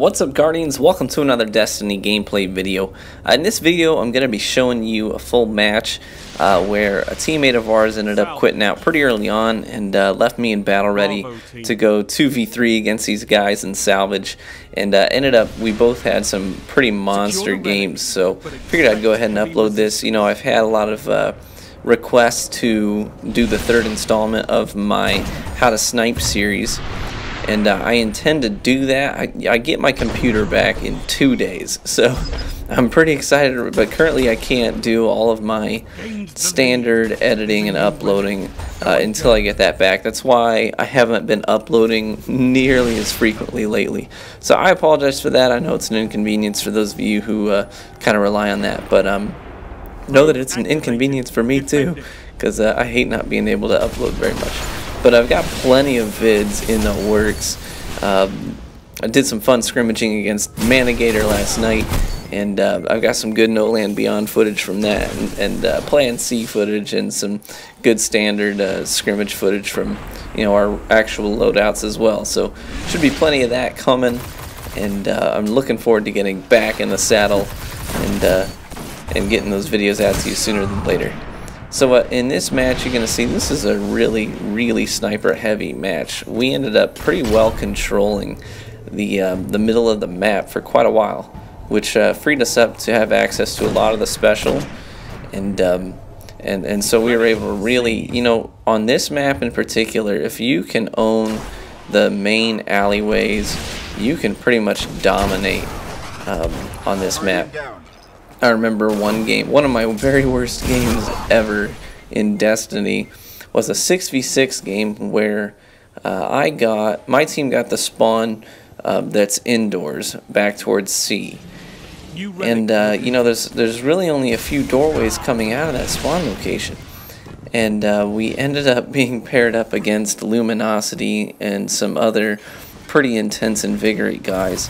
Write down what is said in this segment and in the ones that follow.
What's up, Guardians? Welcome to another Destiny gameplay video. In this video I'm going to be showing you a full match where a teammate of ours ended up quitting out pretty early on and left me in BattleReady to go 2v3 against these guys in salvage, and ended up we both had some pretty monster games, so figured I'd go ahead and upload this. You know, I've had a lot of requests to do the third installment of my How to Snipe series, and I intend to do that. I get my computer back in 2 days, so I'm pretty excited, but currently I can't do all of my standard editing and uploading until I get that back. That's why I haven't been uploading nearly as frequently lately, so I apologize for that. I know it's an inconvenience for those of you who kind of rely on that, but know that it's an inconvenience for me too, because I hate not being able to upload very much. But I've got plenty of vids in the works. I did some fun scrimmaging against Manigator last night, and I've got some good No Land Beyond footage from that, and Plan C footage, and some good standard scrimmage footage from, you know, our actual loadouts as well. So should be plenty of that coming, and I'm looking forward to getting back in the saddle and getting those videos out to you sooner than later. So in this match, you're going to see this is a really sniper heavy match. We ended up pretty well controlling the middle of the map for quite a while, which freed us up to have access to a lot of the special, and so we were able to really, you know, on this map in particular, if you can own the main alleyways, you can pretty much dominate on this map. I remember one game, one of my very worst games ever in Destiny was a 6v6 game where my team got the spawn that's indoors back towards C. And you know, there's really only a few doorways coming out of that spawn location. And we ended up being paired up against Luminosity and some other pretty intense Invigorate guys.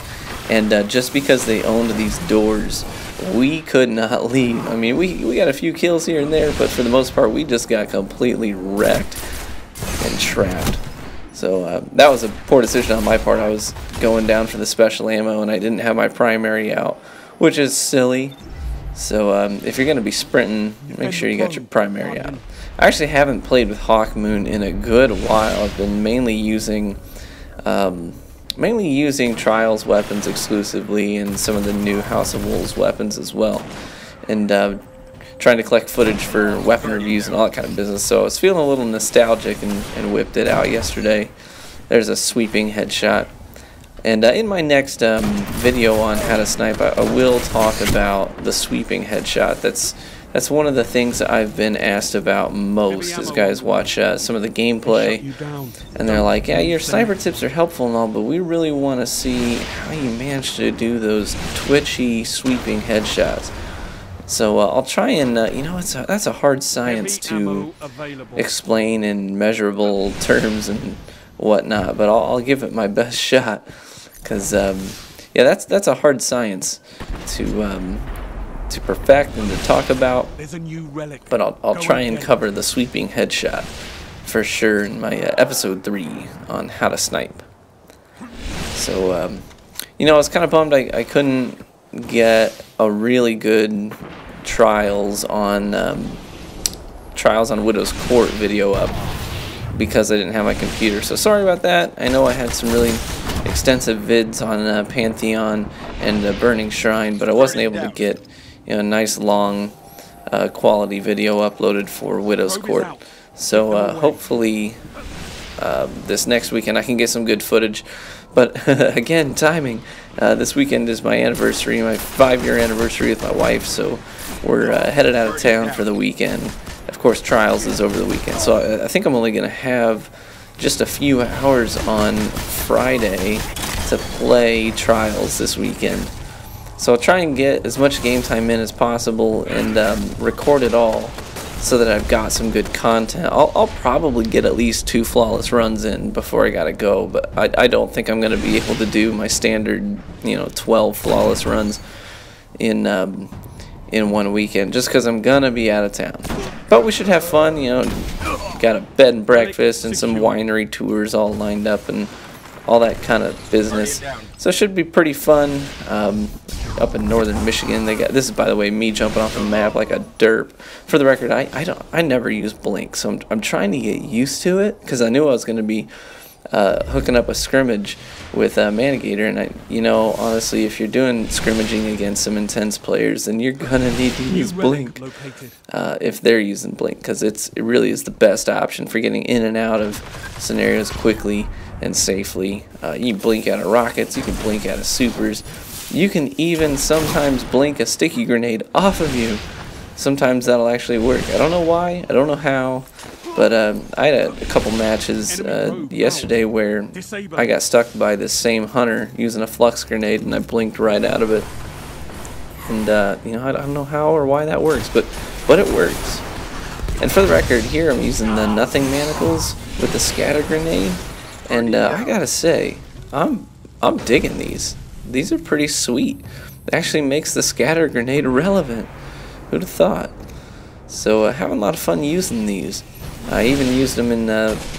And just because they owned these doors, we could not leave. I mean, we got a few kills here and there, but for the most part, we just got completely wrecked and trapped. So that was a poor decision on my part. I was going down for the special ammo, and I didn't have my primary out, which is silly. So if you're going to be sprinting, make sure you got your primary out. I actually haven't played with Hawkmoon in a good while. I've been mainly using Trials weapons exclusively, and some of the new House of Wolves weapons as well, and trying to collect footage for weapon reviews and all that kind of business. So I was feeling a little nostalgic and whipped it out yesterday. There's a sweeping headshot, and in my next video on how to snipe, I will talk about the sweeping headshot. That's one of the things that I've been asked about most as guys watch some of the gameplay, and they're like, yeah, your sniper tips are helpful and all, but we really want to see how you manage to do those twitchy sweeping headshots. So I'll try and, you know, that's a hard science to explain in measurable terms and whatnot, but I'll give it my best shot, because, yeah, that's a hard science to perfect and to talk about, but I'll try and cover the sweeping headshot for sure in my episode 3 on how to snipe. So you know, I was kind of bummed I couldn't get a really good trials on Widow's Court video up because I didn't have my computer, so sorry about that. I know I had some really extensive vids on Pantheon and Burning Shrine, but I wasn't able to get, you know, a nice long quality video uploaded for Widow's Court. So hopefully this next weekend I can get some good footage. But again, timing. This weekend is my anniversary, my 5-year anniversary with my wife, so we're headed out of town for the weekend. Of course, Trials is over the weekend, so I think I'm only going to have just a few hours on Friday to play Trials this weekend. So I'll try and get as much game time in as possible and record it all so that I've got some good content. I'll probably get at least 2 flawless runs in before I gotta go, but I don't think I'm gonna be able to do my standard, you know, 12 flawless runs in 1 weekend, just because I'm gonna be out of town. But we should have fun, you know. Got a bed and breakfast and some winery tours all lined up, and all that kind of business. So it should be pretty fun. Up in northern Michigan, they got this is, by the way, me jumping off the map like a derp. For the record, I never use blink, so I'm trying to get used to it because I knew I was going to be hooking up a scrimmage with Manigator, and honestly, if you're doing scrimmaging against some intense players, then you're gonna need to use blink if they're using blink, because it really is the best option for getting in and out of scenarios quickly and safely. You can blink out of rockets, you can blink out of supers, you can even sometimes blink a sticky grenade off of you. Sometimes that'll actually work. I don't know why, I don't know how. But I had a couple matches yesterday where I got stuck by this same hunter using a flux grenade, and I blinked right out of it. And I don't know how or why that works, but it works. And for the record, here I'm using the nothing manacles with the scatter grenade, and I gotta say, I'm digging these. These are pretty sweet. It actually makes the scatter grenade relevant. Who'd have thought? So having a lot of fun using these. I even used them in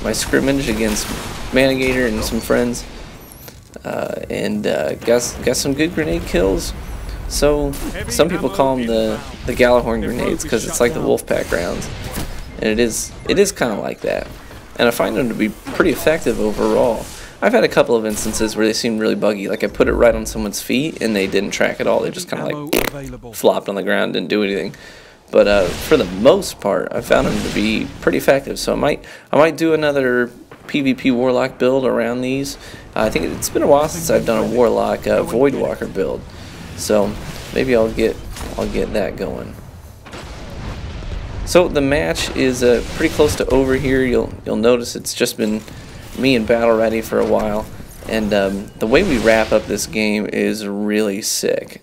my scrimmage against Manigator and some friends, and got some good grenade kills. So some people call them the Gallahorn grenades because it's like the Wolfpack rounds, and it is kind of like that. And I find them to be pretty effective overall. I've had a couple of instances where they seemed really buggy, like I put it right on someone's feet and they didn't track at all. They just kind of like flopped on the ground, didn't do anything. But for the most part, I found them to be pretty effective. So I might do another PvP Warlock build around these. I think it's been a while since I've done a Warlock Voidwalker build, so maybe I'll get that going. So the match is pretty close to over here. You'll notice it's just been me and BattleReady for a while, and the way we wrap up this game is really sick.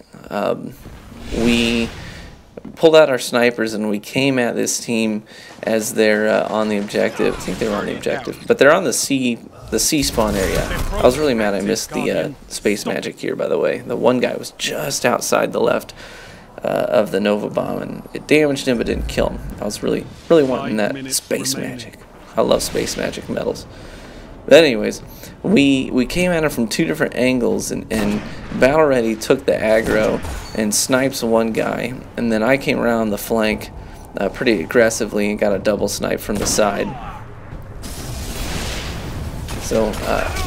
We pulled out our snipers and we came at this team as they're on the objective. I think they were on the objective, but they're on the C spawn area. I was really mad I missed the space magic here, by the way. The one guy was just outside the left of the Nova bomb, and it damaged him but didn't kill him. I was really wanting that space magic. I love space magic medals. But anyways, we came at him from two different angles, and BattleReady took the aggro and snipes one guy, and then I came around the flank pretty aggressively and got a double snipe from the side. So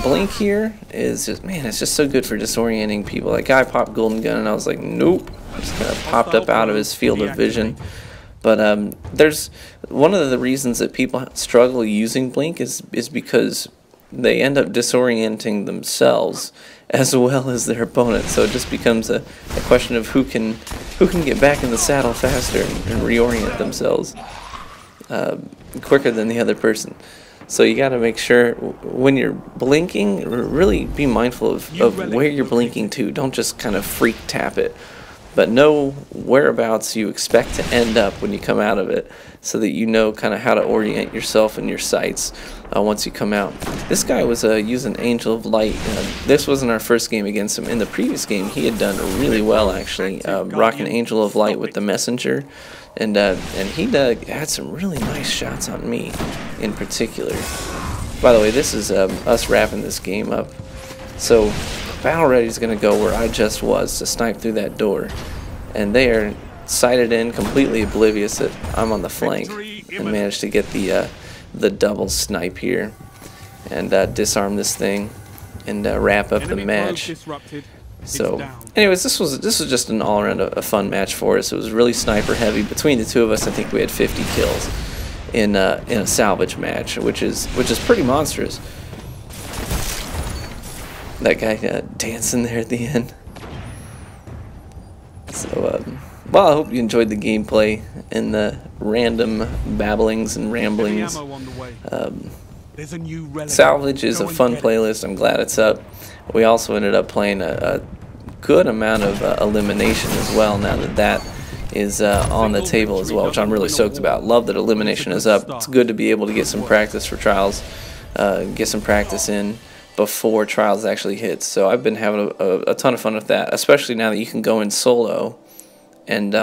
blink here is just, man, it's just so good for disorienting people. That guy popped golden gun and I was like, nope, just kind of popped up out of his field of vision. But there's one of the reasons that people struggle using blink is because they end up disorienting themselves as well as their opponent. So it just becomes a question of who can get back in the saddle faster and reorient themselves quicker than the other person. So you got to make sure when you're blinking, really be mindful of where you're blinking to. Don't just kind of freak tap it, but know whereabouts you expect to end up when you come out of it, so that you know kind of how to orient yourself and your sights once you come out. This guy was using Angel of Light. This wasn't our first game against him. In the previous game, he had done really well, actually, rocking Angel of Light with the Messenger, and he had some really nice shots on me in particular. By the way, this is us wrapping this game up. So BattleReady's going to go where I just was to snipe through that door, and they are sighted in, completely oblivious that I'm on the flank, and managed to get the double snipe here and disarm this thing and wrap up the match. So anyways, this was just an all-around a fun match for us. It was really sniper heavy. Between the two of us, I think we had 50 kills in a salvage match, which is pretty monstrous. That guy dancing there at the end. So well, I hope you enjoyed the gameplay and the random babblings and ramblings. Salvage is a fun playlist. I'm glad it's up. We also ended up playing a good amount of elimination as well, now that is on the table as well, which I'm really stoked about. Love that elimination is up. It's good to be able to get some practice for trials, get some practice in before trials actually hits. So I've been having a ton of fun with that, especially now that you can go in solo. And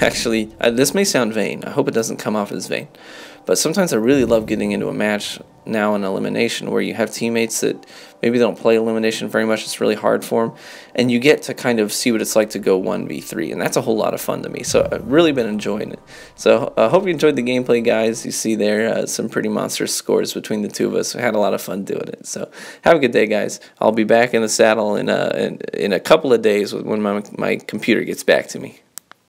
actually, this may sound vain. I hope it doesn't come off as vain. But sometimes I really love getting into a match now in elimination, where you have teammates that maybe they don't play elimination very much. It's really hard for them, and you get to kind of see what it's like to go 1v3, and that's a whole lot of fun to me. So I've really been enjoying it. So I hope you enjoyed the gameplay, guys. You see there some pretty monstrous scores between the two of us. We had a lot of fun doing it. So have a good day, guys. I'll be back in the saddle in a couple of days when my computer gets back to me.